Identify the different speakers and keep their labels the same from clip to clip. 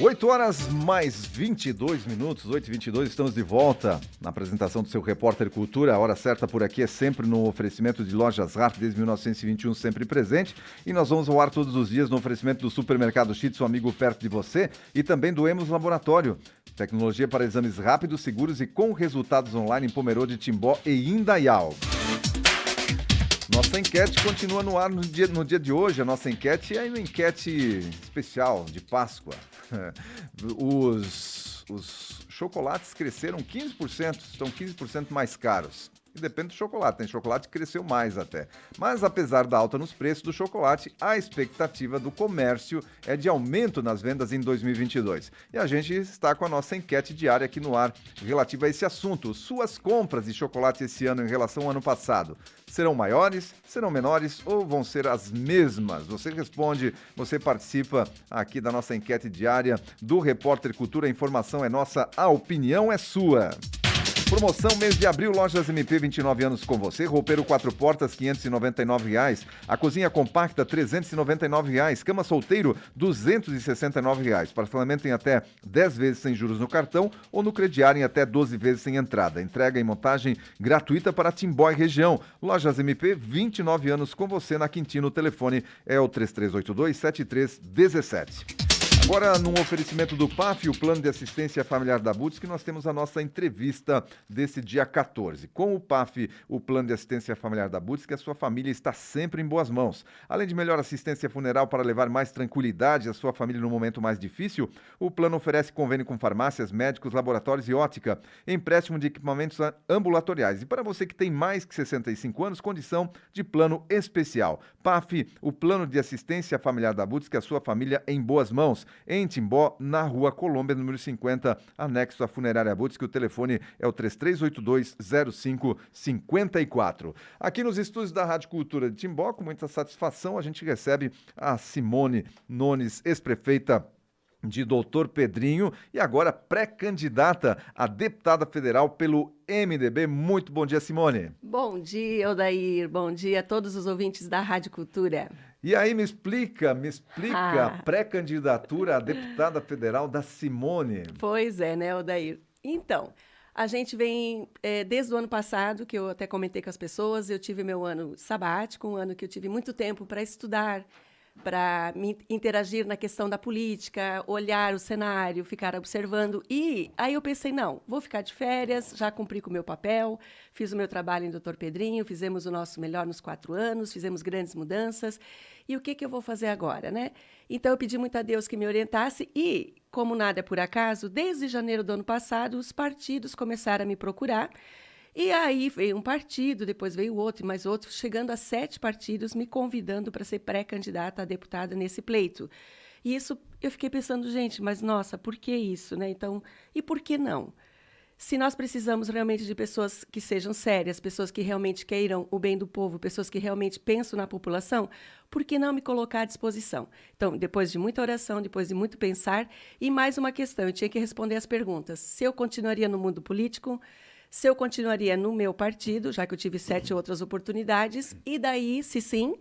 Speaker 1: 8 horas mais 22 minutos, 8h22, estamos de volta na apresentação do seu Repórter Cultura. A hora certa por aqui é sempre no oferecimento de Lojas Rap, desde 1921, sempre presente. E nós vamos ao ar todos os dias no oferecimento do Supermercado Cheats, um amigo perto de você, e também do Emos Laboratório. Tecnologia para exames rápidos, seguros e com resultados online em Pomerode, Timbó e Indaial. Nossa enquete continua no ar no dia de hoje. A nossa enquete é uma enquete especial de Páscoa. Os chocolates cresceram 15%, estão 15% mais caros. E depende do chocolate, tem chocolate que cresceu mais até. Mas apesar da alta nos preços do chocolate, a expectativa do comércio é de aumento nas vendas em 2022. E a gente está com a nossa enquete diária aqui no ar relativa a esse assunto. Suas compras de chocolate esse ano em relação ao ano passado serão maiores, serão menores ou vão ser as mesmas? Você responde, você participa aqui da nossa enquete diária do Repórter Cultura. A informação é nossa, a opinião é sua. Promoção mês de abril, Lojas MP, 29 anos com você. Roupeiro 4 portas, R$ 599. A cozinha compacta, R$ 399. Cama solteiro, R$ 269. Parcelamento em até 10 vezes sem juros no cartão ou no crediário em até 12 vezes sem entrada. Entrega e montagem gratuita para Timbó e região. Lojas MP, 29 anos com você na Quintino. O telefone é o 3382-7317. Agora, num oferecimento do PAF, o Plano de Assistência Familiar da Butz, que nós temos a nossa entrevista desse dia 14. Com o PAF, o Plano de Assistência Familiar da Butz, que a sua família está sempre em boas mãos. Além de melhor assistência funeral para levar mais tranquilidade à sua família no momento mais difícil, o plano oferece convênio com farmácias, médicos, laboratórios e ótica, empréstimo de equipamentos ambulatoriais. E para você que tem mais que 65 anos, condição de plano especial. PAF, o Plano de Assistência Familiar da Butz, que a sua família em boas mãos. Em Timbó, na Rua Colômbia, número 50, anexo à Funerária Butz, que o telefone é o 3382-0554. Aqui nos estúdios da Rádio Cultura de Timbó, com muita satisfação, a gente recebe a Simone Nones, ex-prefeita de Doutor Pedrinho e agora pré-candidata a deputada federal pelo MDB. Muito bom dia, Simone.
Speaker 2: Bom dia, Odair. Bom dia a todos os ouvintes da Rádio Cultura.
Speaker 1: E aí, me explica a pré-candidatura a deputada federal da Simone.
Speaker 2: Pois é, né, Odair? Então, a gente vem, desde o ano passado, que eu até comentei com as pessoas, eu tive meu ano sabático, um ano que eu tive muito tempo para estudar, para me interagir na questão da política, olhar o cenário, ficar observando. E aí eu pensei, não, vou ficar de férias, já cumpri com o meu papel, fiz o meu trabalho em Doutor Pedrinho, fizemos o nosso melhor nos 4 anos, fizemos grandes mudanças. E o que eu vou fazer agora, né? Então eu pedi muito a Deus que me orientasse e, como nada é por acaso, desde janeiro do ano passado, os partidos começaram a me procurar. E aí veio um partido, depois veio outro e mais outro, chegando a 7 partidos me convidando para ser pré-candidata a deputada nesse pleito. E isso eu fiquei pensando, gente, mas nossa, por que isso, né? Então, e por que não? Se nós precisamos realmente de pessoas que sejam sérias, pessoas que realmente queiram o bem do povo, pessoas que realmente pensam na população, por que não me colocar à disposição? Então, depois de muita oração, depois de muito pensar, e mais uma questão, eu tinha que responder as perguntas. Se eu continuaria no mundo político, se eu continuaria no meu partido, já que eu tive 7 outras oportunidades, e daí, se sim,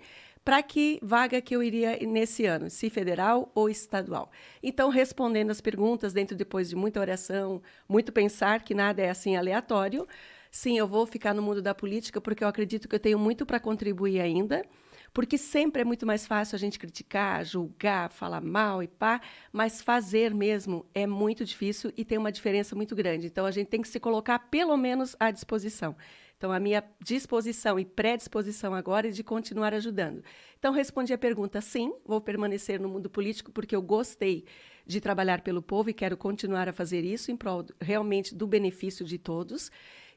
Speaker 2: para que vaga que eu iria nesse ano, se federal ou estadual. Então, respondendo as perguntas, depois de muita oração, muito pensar, que nada é assim aleatório, sim, eu vou ficar no mundo da política, porque eu acredito que eu tenho muito para contribuir ainda, porque sempre é muito mais fácil a gente criticar, julgar, falar mal e pá, mas fazer mesmo é muito difícil e tem uma diferença muito grande. Então, a gente tem que se colocar pelo menos à disposição. Então, a minha disposição e predisposição agora é de continuar ajudando. Então, respondi a pergunta, sim, vou permanecer no mundo político porque eu gostei de trabalhar pelo povo e quero continuar a fazer isso em prol realmente do benefício de todos.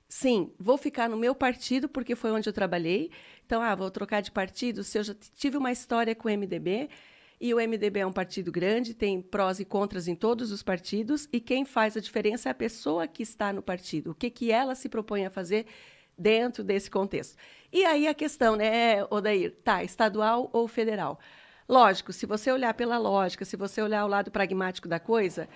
Speaker 2: Sim, vou ficar no meu partido, porque foi onde eu trabalhei. Então, vou trocar de partido. Se eu já tive uma história com o MDB, e o MDB é um partido grande, tem prós e contras em todos os partidos, e quem faz a diferença é a pessoa que está no partido. O que ela se propõe a fazer dentro desse contexto. E aí a questão, né, Odair, estadual ou federal? Lógico, se você olhar pela lógica, se você olhar o lado pragmático da coisa,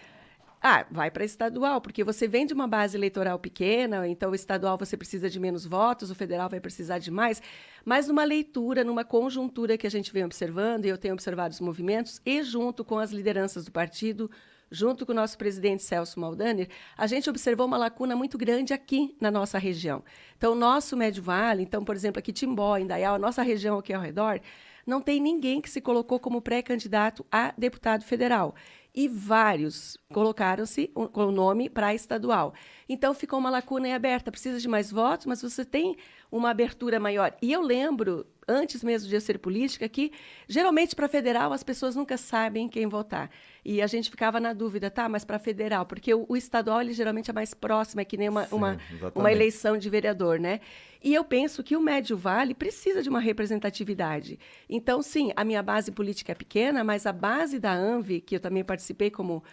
Speaker 2: vai para estadual, porque você vem de uma base eleitoral pequena, então o estadual você precisa de menos votos, o federal vai precisar de mais, mas numa leitura, numa conjuntura que a gente vem observando, e eu tenho observado os movimentos, e junto com as lideranças do partido, junto com o nosso presidente Celso Maldaner, a gente observou uma lacuna muito grande aqui na nossa região. Então, o nosso Médio Vale, então, por exemplo, aqui Timbó, Indaial, a nossa região aqui ao redor, não tem ninguém que se colocou como pré-candidato a deputado federal. E vários colocaram-se com o nome para estadual. Então, ficou uma lacuna em aberta. Precisa de mais votos, mas você tem uma abertura maior. E eu lembro, antes mesmo de eu ser política, que, geralmente, para federal, as pessoas nunca sabem quem votar. E a gente ficava na dúvida, tá, mas para federal, porque o estadual, ele geralmente é mais próximo, é que nem uma eleição de vereador, né? E eu penso que o Médio Vale precisa de uma representatividade. Então, sim, a minha base política é pequena, mas a base da ANVI, que eu também participei como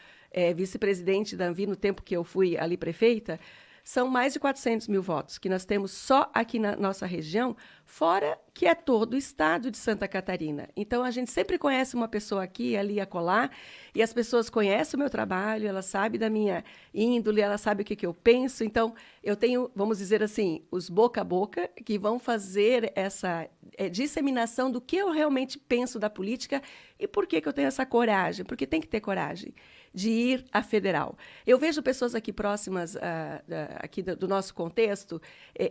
Speaker 2: vice-presidente da ANVI no tempo que eu fui ali prefeita, são mais de 400 mil votos que nós temos só aqui na nossa região, fora que é todo o estado de Santa Catarina. Então, a gente sempre conhece uma pessoa aqui, ali, acolá, e as pessoas conhecem o meu trabalho, elas sabem da minha índole, elas sabem o que eu penso. Então, eu tenho, vamos dizer assim, os boca a boca, que vão fazer essa disseminação do que eu realmente penso da política e por que eu tenho essa coragem, porque tem que ter coragem de ir à federal. Eu vejo pessoas aqui próximas aqui do nosso contexto,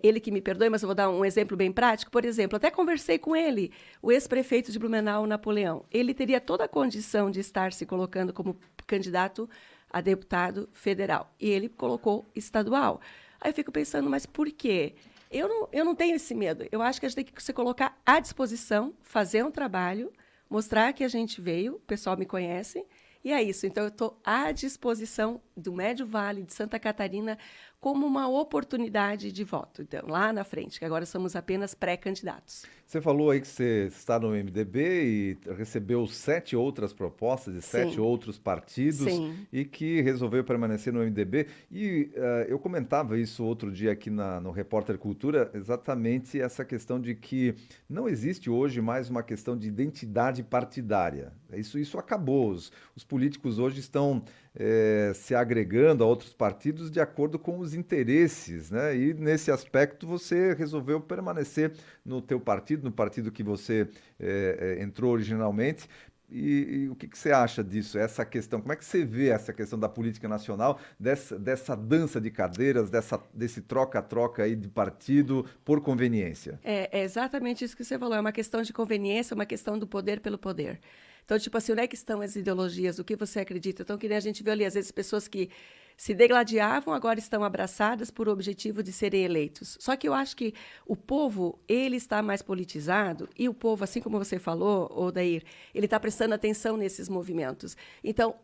Speaker 2: ele que me perdoe, mas eu vou dar um exemplo bem prático. Por exemplo, até conversei com ele, o ex-prefeito de Blumenau, Napoleão. Ele teria toda a condição de estar se colocando como candidato a deputado federal. E ele colocou estadual. Aí eu fico pensando, mas por quê? Eu não tenho esse medo. Eu acho que a gente tem que se colocar à disposição, fazer um trabalho, mostrar que a gente veio, o pessoal me conhece, e é isso. Então, eu estou à disposição do Médio Vale, de Santa Catarina, como uma oportunidade de voto. Então, lá na frente, que agora somos apenas pré-candidatos.
Speaker 1: Você falou aí que você está no MDB e recebeu 7 outras propostas de 7 outros partidos. Sim. E que resolveu permanecer no MDB. E eu comentava isso outro dia aqui no Repórter Cultura, exatamente essa questão de que não existe hoje mais uma questão de identidade partidária. Isso acabou. Os políticos hoje estão se agregando a outros partidos de acordo com os interesses, né? E nesse aspecto você resolveu permanecer no teu partido, no partido que você entrou originalmente. E o que você acha disso, essa questão? Como é que você vê essa questão da política nacional, dessa dança de cadeiras, desse troca-troca aí de partido por conveniência?
Speaker 2: É exatamente isso que você falou, é uma questão de conveniência, uma questão do poder pelo poder. Então, tipo assim, onde é que estão as ideologias, o que você acredita? Então, que nem a gente vê ali, às vezes, pessoas que se degladiavam, agora estão abraçadas por objetivo de serem eleitos. Só que eu acho que o povo, ele está mais politizado, e o povo, assim como você falou, Odair, ele está prestando atenção nesses movimentos. Então,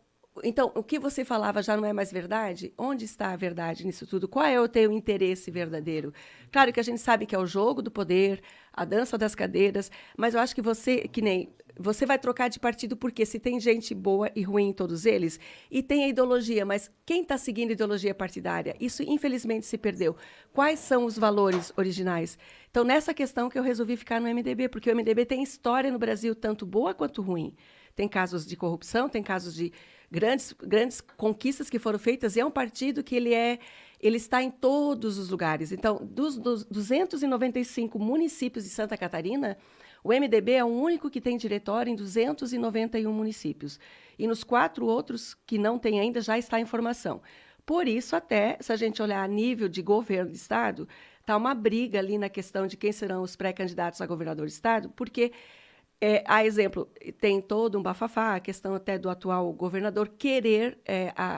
Speaker 2: o que você falava já não é mais verdade? Onde está a verdade nisso tudo? Qual é o teu interesse verdadeiro? Claro que a gente sabe que é o jogo do poder, a dança das cadeiras, mas eu acho que você vai trocar de partido porque se tem gente boa e ruim em todos eles, e tem a ideologia, mas quem está seguindo a ideologia partidária? Isso, infelizmente, se perdeu. Quais são os valores originais? Então, nessa questão que eu resolvi ficar no MDB, porque o MDB tem história no Brasil, tanto boa quanto ruim. Tem casos de corrupção, tem casos de grandes conquistas que foram feitas, e é um partido que ele está em todos os lugares. Então, dos 295 municípios de Santa Catarina, o MDB é o único que tem diretório em 291 municípios. E nos 4 outros que não tem ainda, já está em formação. Por isso, até, se a gente olhar a nível de governo de Estado, está uma briga ali na questão de quem serão os pré-candidatos a governador de Estado, porque, a exemplo, tem todo um bafafá, a questão até do atual governador querer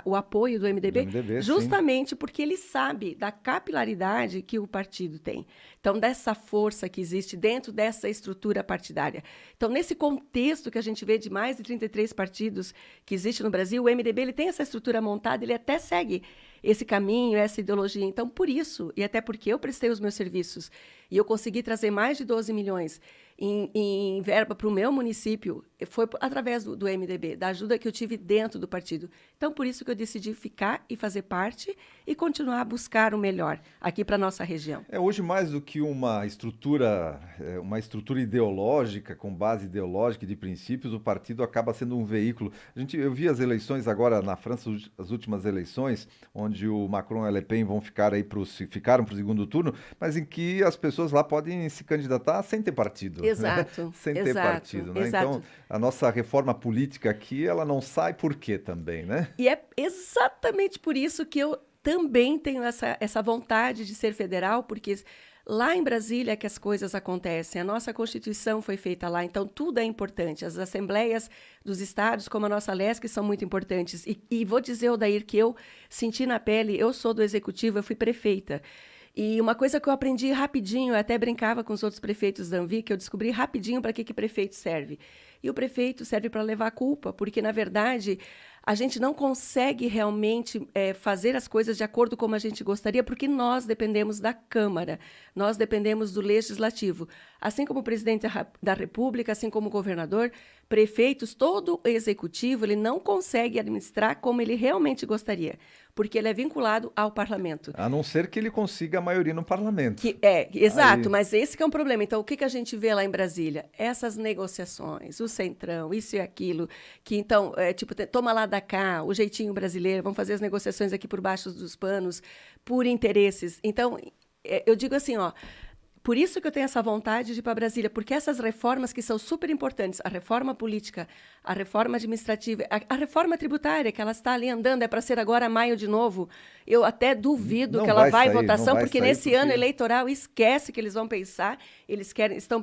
Speaker 2: o apoio do MDB justamente sim. Porque ele sabe da capilaridade que o partido tem. Então, dessa força que existe dentro dessa estrutura partidária. Então, nesse contexto que a gente vê de mais de 33 partidos que existe no Brasil, o MDB ele tem essa estrutura montada, ele até segue esse caminho, essa ideologia. Então, por isso, e até porque eu prestei os meus serviços e eu consegui trazer mais de 12 milhões em verba para o meu município, foi através do MDB, da ajuda que eu tive dentro do partido. Então, por isso que eu decidi ficar e fazer parte e continuar a buscar o melhor aqui para a nossa região.
Speaker 1: Hoje, mais do que uma estrutura ideológica, com base ideológica e de princípios, o partido acaba sendo um veículo. Eu vi as eleições agora na França, as últimas eleições, onde onde o Macron e a Le Pen ficaram para o segundo turno, mas em que as pessoas lá podem se candidatar sem ter partido.
Speaker 2: Exato.
Speaker 1: Né? Sem ter partido. Né?
Speaker 2: Exato.
Speaker 1: Então, a nossa reforma política aqui, ela não sai por quê também, né?
Speaker 2: E é exatamente por isso que eu também tenho essa vontade de ser federal, porque lá em Brasília é que as coisas acontecem. A nossa Constituição foi feita lá, então tudo é importante. As assembleias dos estados, como a nossa LESC, são muito importantes. E vou dizer, Odair, que eu senti na pele, eu sou do Executivo, eu fui prefeita. E uma coisa que eu aprendi rapidinho, eu até brincava com os outros prefeitos da Anvi, que eu descobri rapidinho para que prefeito serve. E o prefeito serve para levar a culpa, porque, na verdade, a gente não consegue realmente fazer as coisas de acordo como a gente gostaria, porque nós dependemos da Câmara, nós dependemos do Legislativo. Assim como o presidente da República, assim como o governador, prefeitos, todo o Executivo, ele não consegue administrar como ele realmente gostaria, porque ele é vinculado ao Parlamento.
Speaker 1: A não ser que ele consiga a maioria no Parlamento.
Speaker 2: Exato, mas esse que é um problema. Então, o que a gente vê lá em Brasília? Essas negociações, o centrão, isso e aquilo, que então, toma lá da cá, o jeitinho brasileiro, vamos fazer as negociações aqui por baixo dos panos, por interesses. Então, eu digo assim, por isso que eu tenho essa vontade de ir para Brasília, porque essas reformas que são super importantes, a reforma política, a reforma administrativa, a reforma tributária, que ela está ali andando, é para ser agora maio de novo, eu até duvido que ela vai em votação, porque nesse ano eleitoral, esquece que eles vão pensar,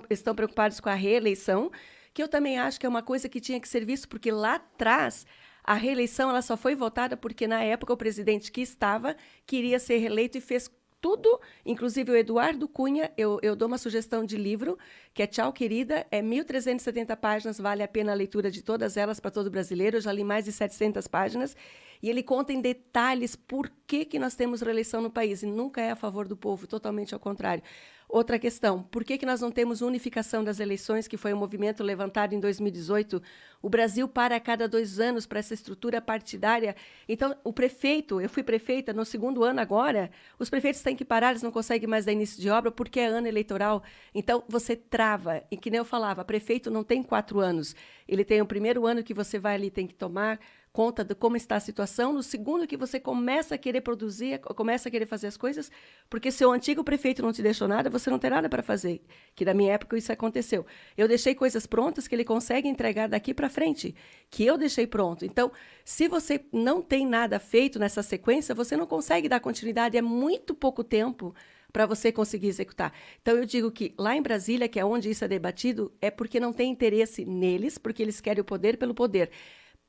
Speaker 2: estão preocupados com a reeleição, que eu também acho que é uma coisa que tinha que ser visto, porque lá atrás a reeleição ela só foi votada porque, na época, o presidente que estava queria ser reeleito e fez tudo, inclusive o Eduardo Cunha, eu dou uma sugestão de livro, que é Tchau, Querida, é 1.370 páginas, vale a pena a leitura de todas elas para todo brasileiro, eu já li mais de 700 páginas, e ele conta em detalhes por que nós temos reeleição no país, e nunca é a favor do povo, totalmente ao contrário. Outra questão, por que nós não temos unificação das eleições, que foi um movimento levantado em 2018? O Brasil para a cada 2 anos para essa estrutura partidária. Então, o prefeito, eu fui prefeita no 2º ano agora, os prefeitos têm que parar, eles não conseguem mais dar início de obra porque é ano eleitoral. Então, você trava. E que nem eu falava, prefeito não tem 4 anos. Ele tem o primeiro ano que você vai ali, tem que tomar conta de como está a situação, no segundo que você começa a querer produzir, começa a querer fazer as coisas, porque se o antigo prefeito não te deixou nada, você não tem nada para fazer, que na minha época isso aconteceu. Eu deixei coisas prontas que ele consegue entregar daqui para frente, que eu deixei pronto. Então, se você não tem nada feito nessa sequência, você não consegue dar continuidade, é muito pouco tempo para você conseguir executar. Então, eu digo que lá em Brasília, que é onde isso é debatido, é porque não tem interesse neles, porque eles querem o poder pelo poder.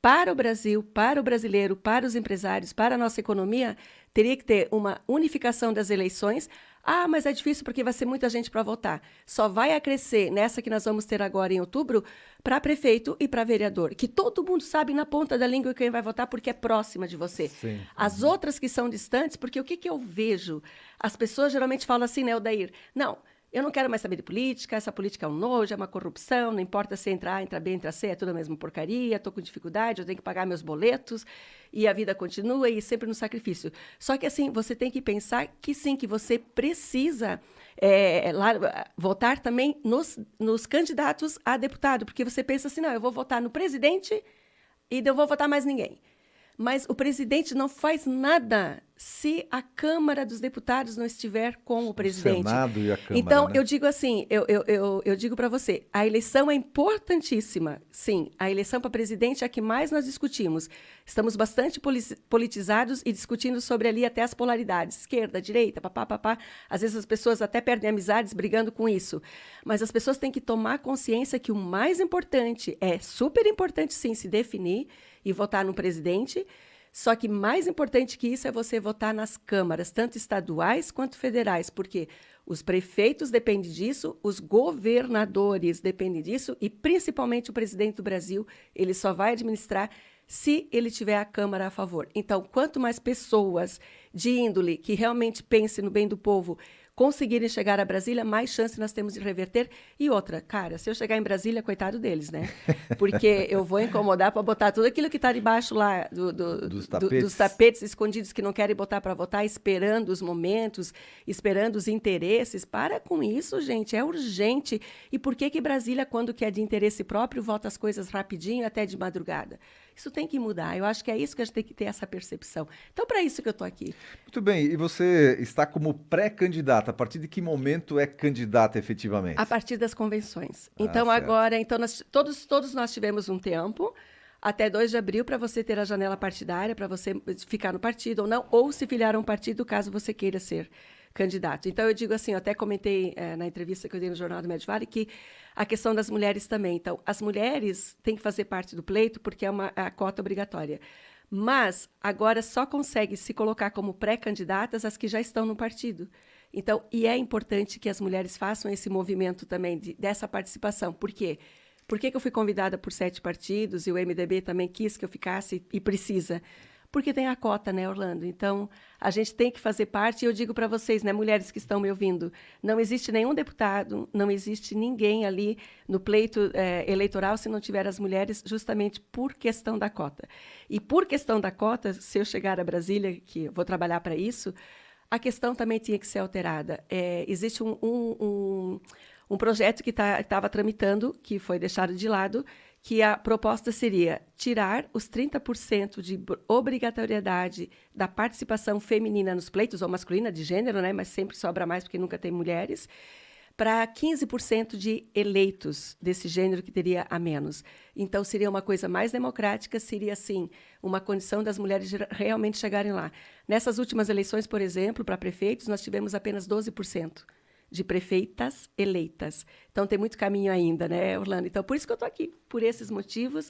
Speaker 2: Para o Brasil, para o brasileiro, para os empresários, para a nossa economia, teria que ter uma unificação das eleições. Ah, mas é difícil porque vai ser muita gente para votar. Só vai crescer nessa que nós vamos ter agora em outubro para prefeito e para vereador, que todo mundo sabe na ponta da língua quem vai votar porque é próxima de você.
Speaker 1: Sim.
Speaker 2: As outras que são distantes, porque o que eu vejo? As pessoas geralmente falam assim, né, Odair? Não, eu não quero mais saber de política, essa política é um nojo, é uma corrupção, não importa se entra A, entra B, entra C, é tudo a mesma porcaria, estou com dificuldade, eu tenho que pagar meus boletos, e a vida continua, e sempre no sacrifício. Só que, assim, você tem que pensar que, sim, que você precisa votar também nos candidatos a deputado, porque você pensa assim, não, eu vou votar no presidente e eu vou votar mais ninguém. Mas o presidente não faz nada se a Câmara dos Deputados não estiver com o presidente.
Speaker 1: O Senado e a Câmara,
Speaker 2: então,
Speaker 1: né?
Speaker 2: eu digo assim, eu digo para você, a eleição é importantíssima. Sim, a eleição para presidente é a que mais nós discutimos. Estamos bastante politizados e discutindo sobre ali até as polaridades, esquerda, direita, papá. Às vezes as pessoas até perdem amizades brigando com isso. Mas as pessoas têm que tomar consciência que o mais importante, é super importante sim, se definir e votar no presidente. Só que mais importante que isso é você votar nas câmaras, tanto estaduais quanto federais, porque os prefeitos dependem disso, os governadores dependem disso e, principalmente, o presidente do Brasil, ele só vai administrar se ele tiver a Câmara a favor. Então, quanto mais pessoas de índole que realmente pensem no bem do povo conseguirem chegar a Brasília, mais chance nós temos de reverter. E outra, cara, se eu chegar em Brasília, coitado deles, né? Porque eu vou incomodar para botar tudo aquilo que está debaixo lá dos tapetes escondidos que não querem botar para votar, esperando os momentos, esperando os interesses. Para com isso, gente, é urgente. E por que Brasília, quando quer de interesse próprio, vota as coisas rapidinho, até de madrugada? Isso tem que mudar. Eu acho que é isso que a gente tem que ter essa percepção. Então, para isso que eu estou aqui.
Speaker 1: Muito bem, e você está como pré-candidata. A partir de que momento é candidata efetivamente?
Speaker 2: A partir das convenções.
Speaker 1: Ah,
Speaker 2: Então,
Speaker 1: certo.
Speaker 2: agora, todos nós tivemos um tempo, até 2 de abril, para você ter a janela partidária, para você ficar no partido ou não, ou se filiar a um partido, caso você queira ser candidato. Então, eu digo assim, eu até comentei na entrevista que eu dei no Jornal do Médio Vale, que a questão das mulheres também. Então, as mulheres têm que fazer parte do pleito, porque é a cota obrigatória. Mas, agora, só consegue se colocar como pré-candidatas as que já estão no partido. Então, e é importante que as mulheres façam esse movimento também dessa participação. Por quê? Por que eu fui convidada por 7 partidos e o MDB também quis que eu ficasse e precisa? Porque tem a cota, né, Orlando? Então, a gente tem que fazer parte, e eu digo para vocês, né, mulheres que estão me ouvindo, não existe nenhum deputado, não existe ninguém ali no pleito eleitoral se não tiver as mulheres, justamente por questão da cota. E por questão da cota, se eu chegar a Brasília, que eu vou trabalhar para isso, a questão também tinha que ser alterada. Existe um projeto que estava tramitando, que foi deixado de lado, que a proposta seria tirar os 30% de obrigatoriedade da participação feminina nos pleitos, ou masculina, de gênero, né, mas sempre sobra mais porque nunca tem mulheres, para 15% de eleitos desse gênero que teria a menos. Então, seria uma coisa mais democrática, seria, assim, uma condição das mulheres realmente chegarem lá. Nessas últimas eleições, por exemplo, para prefeitos, nós tivemos apenas 12% de prefeitas eleitas. Então, tem muito caminho ainda, né, Orlando? Então, por isso que eu estou aqui, por esses motivos,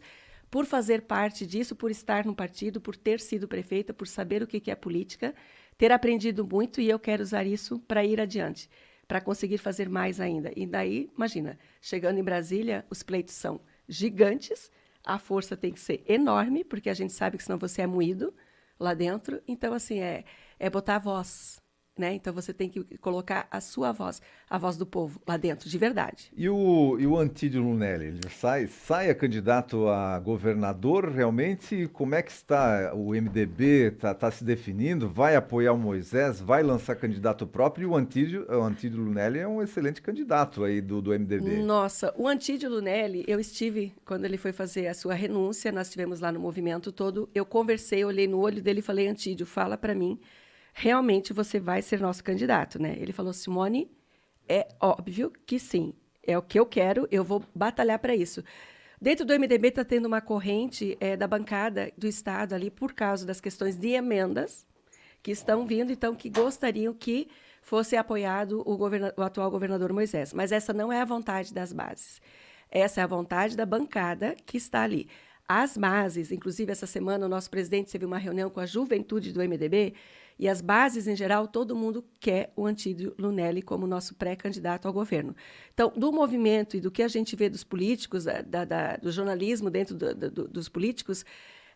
Speaker 2: por fazer parte disso, por estar no partido, por ter sido prefeita, por saber o que é política, ter aprendido muito, e eu quero usar isso para ir adiante, para conseguir fazer mais ainda. E daí, imagina, chegando em Brasília, os pleitos são gigantes, a força tem que ser enorme, porque a gente sabe que senão você é moído lá dentro. Então, assim, é botar a voz, né? Então, você tem que colocar a sua voz, a voz do povo lá dentro, de verdade.
Speaker 1: E o Antídio Lunelli, ele sai candidato a governador realmente? Como é que está o MDB? Está se definindo? Vai apoiar o Moisés? Vai lançar candidato próprio? E o Antídio Lunelli é um excelente candidato aí do MDB.
Speaker 2: Nossa, o Antídio Lunelli, eu estive, quando ele foi fazer a sua renúncia, nós estivemos lá no movimento todo, eu conversei, olhei no olho dele e falei, Antídio, fala para mim, realmente você vai ser nosso candidato, né? Ele falou, Simone, é óbvio que sim, é o que eu quero, eu vou batalhar para isso. Dentro do MDB está tendo uma corrente da bancada do Estado ali, por causa das questões de emendas que estão vindo, então, que gostariam que fosse apoiado o atual governador Moisés. Mas essa não é a vontade das bases. Essa é a vontade da bancada que está ali. As bases, inclusive essa semana o nosso presidente teve uma reunião com a juventude do MDB, e as bases, em geral, todo mundo quer o Antídio Lunelli como nosso pré-candidato ao governo. Então, do movimento e do que a gente vê dos políticos, do jornalismo dentro dos políticos,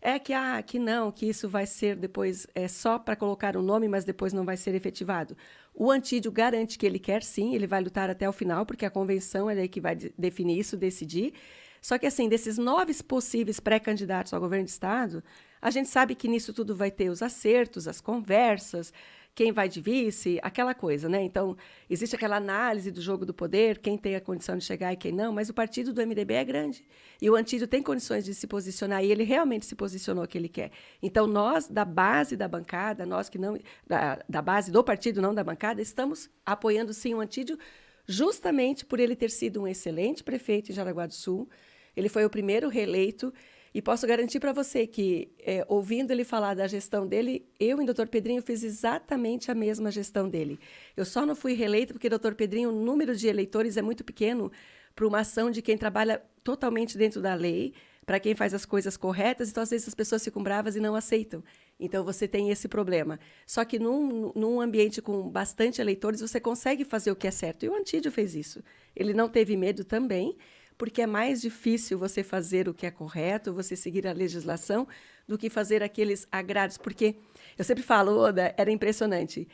Speaker 2: é que não, que isso vai ser depois só para colocar um nome, mas depois não vai ser efetivado. O Antídio garante que ele quer sim, ele vai lutar até o final, porque a convenção é que vai definir isso, decidir. Só que, assim, desses 9 possíveis pré-candidatos ao governo de Estado, a gente sabe que nisso tudo vai ter os acertos, as conversas, quem vai de vice, aquela coisa, né? Então, existe aquela análise do jogo do poder, quem tem a condição de chegar e quem não, mas o partido do MDB é grande. E o Antídio tem condições de se posicionar, e ele realmente se posicionou o que ele quer. Então, nós, da base da bancada, nós que não... Da base do partido, não da bancada, estamos apoiando, sim, o Antídio, justamente por ele ter sido um excelente prefeito em Jaraguá do Sul. Ele foi o primeiro reeleito, e posso garantir para você que, ouvindo ele falar da gestão dele, eu e o Dr. Pedrinho fiz exatamente a mesma gestão dele. Eu só não fui reeleita porque, Dr. Pedrinho, o número de eleitores é muito pequeno para uma ação de quem trabalha totalmente dentro da lei, para quem faz as coisas corretas, então, às vezes, as pessoas ficam bravas e não aceitam. Então, você tem esse problema. Só que num ambiente com bastante eleitores, você consegue fazer o que é certo. E o Antídio fez isso. Ele não teve medo também, porque é mais difícil você fazer o que é correto, você seguir a legislação, do que fazer aqueles agrados. Porque, eu sempre falo, Oda, era impressionante.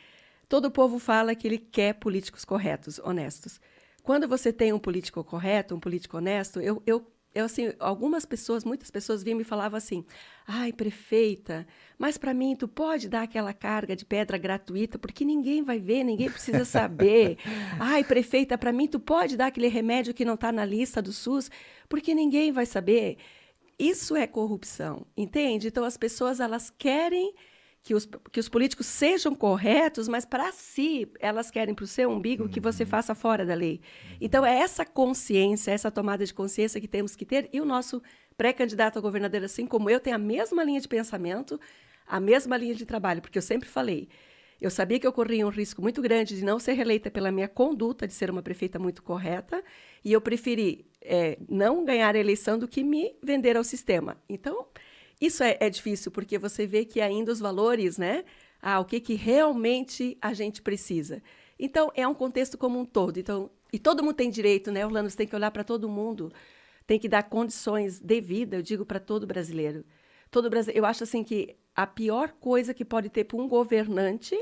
Speaker 2: Todo o povo fala que ele quer políticos corretos, honestos. Quando você tem um político correto, um político honesto, eu assim, algumas pessoas, muitas pessoas vinham e me falavam assim, ai, prefeita, mas para mim tu pode dar aquela carga de pedra gratuita, porque ninguém vai ver, ninguém precisa saber. Ai, prefeita, para mim tu pode dar aquele remédio que não está na lista do SUS, porque ninguém vai saber. isso é corrupção, entende? Então, as pessoas, elas querem que os políticos sejam corretos, mas para si, elas querem para o seu umbigo que você faça fora da lei. Então, é essa consciência, essa tomada de consciência que temos que ter, e o nosso pré-candidato a governador, assim como eu, tem a mesma linha de pensamento, a mesma linha de trabalho, porque eu sempre falei, eu sabia que eu corria um risco muito grande de não ser reeleita pela minha conduta, de ser uma prefeita muito correta, e eu preferi não ganhar a eleição do que me vender ao sistema. Então, isso é difícil, porque você vê que ainda os valores, né? O que realmente a gente precisa. Então, é um contexto como um todo. Então, e todo mundo tem direito, né, Orlando? Você tem que olhar para todo mundo, tem que dar condições de vida, eu digo, para todo brasileiro. Eu acho assim que a pior coisa que pode ter para um governante,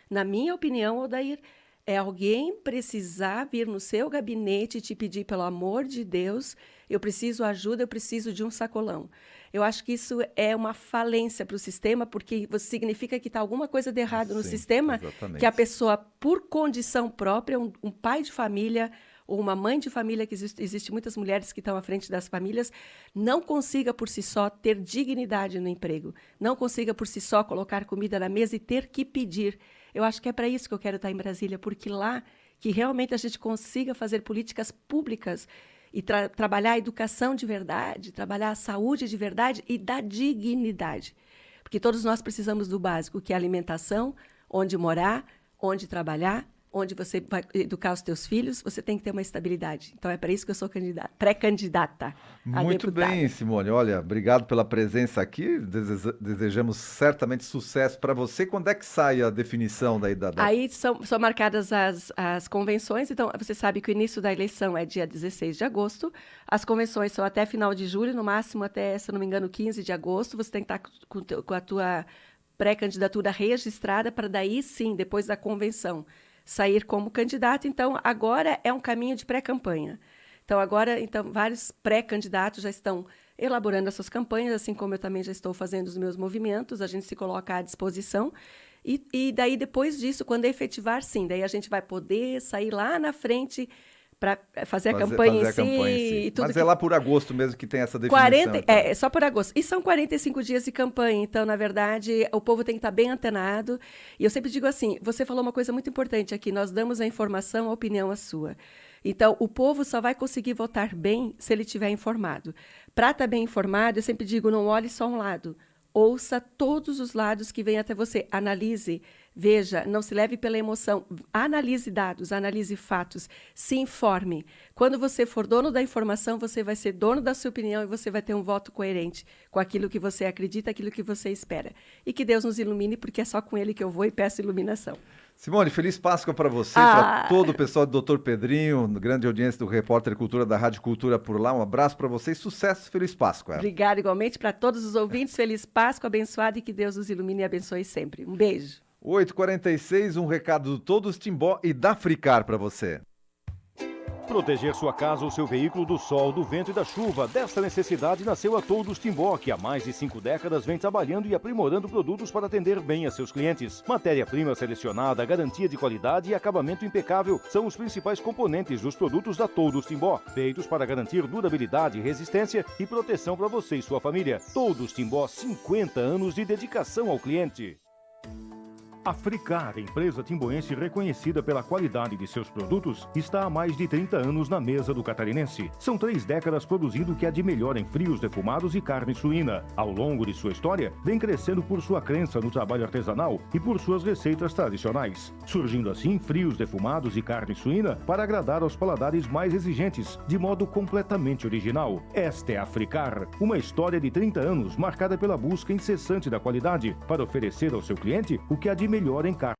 Speaker 2: na minha opinião, Odair, é alguém precisar vir no seu gabinete e te pedir, pelo amor de Deus, eu preciso ajuda, eu preciso de um sacolão. Eu acho que isso é uma falência para o sistema, porque significa que está alguma coisa de errado no sistema,
Speaker 1: exatamente.
Speaker 2: Que a pessoa, por condição própria, um pai de família ou uma mãe de família, que existe muitas mulheres que estão à frente das famílias, não consiga por si só ter dignidade no emprego, não consiga por si só colocar comida na mesa e ter que pedir. Eu acho que é para isso que eu quero estar em Brasília, porque lá que realmente a gente consiga fazer políticas públicas e trabalhar a educação de verdade, trabalhar a saúde de verdade e da dignidade. Porque todos nós precisamos do básico, que é a alimentação, onde morar, onde trabalhar, onde você vai educar os teus filhos, você tem que ter uma estabilidade. Então, é para isso que eu sou pré-candidata a
Speaker 1: Muito
Speaker 2: deputada.
Speaker 1: bem, Simone. Olha, obrigado pela presença aqui. Desejamos certamente sucesso para você. Quando é que sai a definição daí da...
Speaker 2: Aí são marcadas as convenções. Então, você sabe que o início da eleição é dia 16 de agosto. As convenções são até final de julho, no máximo até, se eu não me engano, 15 de agosto. Você tem que estar com a tua pré-candidatura registrada para daí, sim, depois da convenção, sair como candidato. Então, agora é um caminho de pré-campanha. Então, vários pré-candidatos já estão elaborando as suas campanhas, assim como eu também já estou fazendo os meus movimentos, a gente se coloca à disposição. E daí, depois disso, quando efetivar, sim, daí a gente vai poder sair lá na frente para fazer a campanha em si. E tudo.
Speaker 1: Mas é lá por agosto mesmo que tem essa definição.
Speaker 2: É só por agosto. E são 45 dias de campanha. Então, na verdade, o povo tem que estar bem antenado. E eu sempre digo assim, você falou uma coisa muito importante aqui, nós damos a informação, a opinião é sua. Então, o povo só vai conseguir votar bem se ele estiver informado. Para estar bem informado, eu sempre digo, não olhe só um lado. Ouça todos os lados que vêm até você. Analise, veja, não se leve pela emoção. Analise dados, analise fatos, se informe. Quando você for dono da informação, você vai ser dono da sua opinião e você vai ter um voto coerente com aquilo que você acredita, aquilo que você espera. E que Deus nos ilumine, porque é só com Ele que eu vou e peço iluminação.
Speaker 1: Simone, feliz Páscoa para você, para todo o pessoal do Dr. Pedrinho, grande audiência do Repórter Cultura da Rádio Cultura por lá. Um abraço para vocês, sucesso, feliz Páscoa.
Speaker 2: Obrigada igualmente para todos os ouvintes, feliz Páscoa, abençoada e que Deus nos ilumine e abençoe sempre. Um beijo.
Speaker 1: 8h46, um recado do Todos Timbó e da Fricar para você.
Speaker 3: Proteger sua casa ou seu veículo do sol, do vento e da chuva. Desta necessidade nasceu a Todos Timbó, que há mais de 5 décadas vem trabalhando e aprimorando produtos para atender bem a seus clientes. Matéria-prima selecionada, garantia de qualidade e acabamento impecável são os principais componentes dos produtos da Todos Timbó, feitos para garantir durabilidade, resistência e proteção para você e sua família. Todos Timbó, 50 anos de dedicação ao cliente. A Fricar, empresa timboense reconhecida pela qualidade de seus produtos, está há mais de 30 anos na mesa do catarinense. São 3 décadas produzindo o que há de melhor em frios defumados e carne suína. Ao longo de sua história, vem crescendo por sua crença no trabalho artesanal e por suas receitas tradicionais. Surgindo assim frios defumados e carne suína para agradar aos paladares mais exigentes, de modo completamente original. Esta é a Fricar, uma história de 30 anos marcada pela busca incessante da qualidade para oferecer ao seu cliente o que há de melhor em carne.